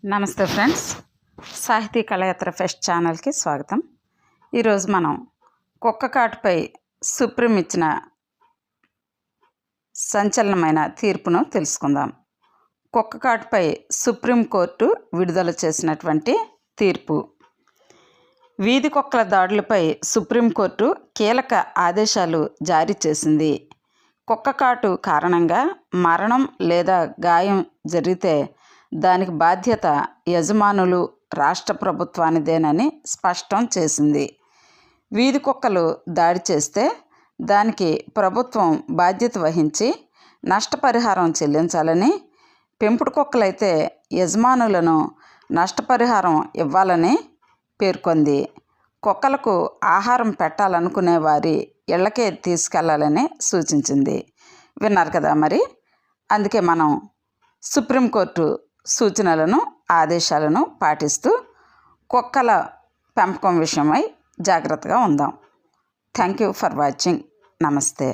నమస్తే ఫ్రెండ్స్, సాహితీ కళయాత్ర ఫెస్ట్ ఛానల్కి స్వాగతం. ఈరోజు మనం కుక్క కాటుపై సుప్రీం ఇచ్చిన సంచలనమైన తీర్పును తెలుసుకుందాం. కుక్క కాటుపై సుప్రీంకోర్టు విడుదల చేసినటువంటి తీర్పు. వీధి కుక్కల దాడులపై సుప్రీంకోర్టు కీలక ఆదేశాలు జారీ చేసింది. కుక్క కాటు కారణంగా మరణం లేదా గాయం జరిగితే దానికి బాధ్యత యజమానులు, రాష్ట్ర ప్రభుత్వానిదేనని స్పష్టం చేసింది. వీధి కుక్కలు దాడి చేస్తే దానికి ప్రభుత్వం బాధ్యత వహించి నష్టపరిహారం చెల్లించాలని, పెంపుడు కుక్కలైతే యజమానులను నష్టపరిహారం ఇవ్వాలని పేర్కొంది. కుక్కలకు ఆహారం పెట్టాలనుకునే వారి ఇళ్లకే తీసుకెళ్లాలని సూచించింది. విన్నారు కదా మరి. అందుకే మనం సుప్రీంకోర్టు సూచనలను, ఆదేశాలను పాటిస్తూ కుక్కల పెంపకం విషయమై జాగ్రత్తగా ఉందాం. Thank you for watching. నమస్తే.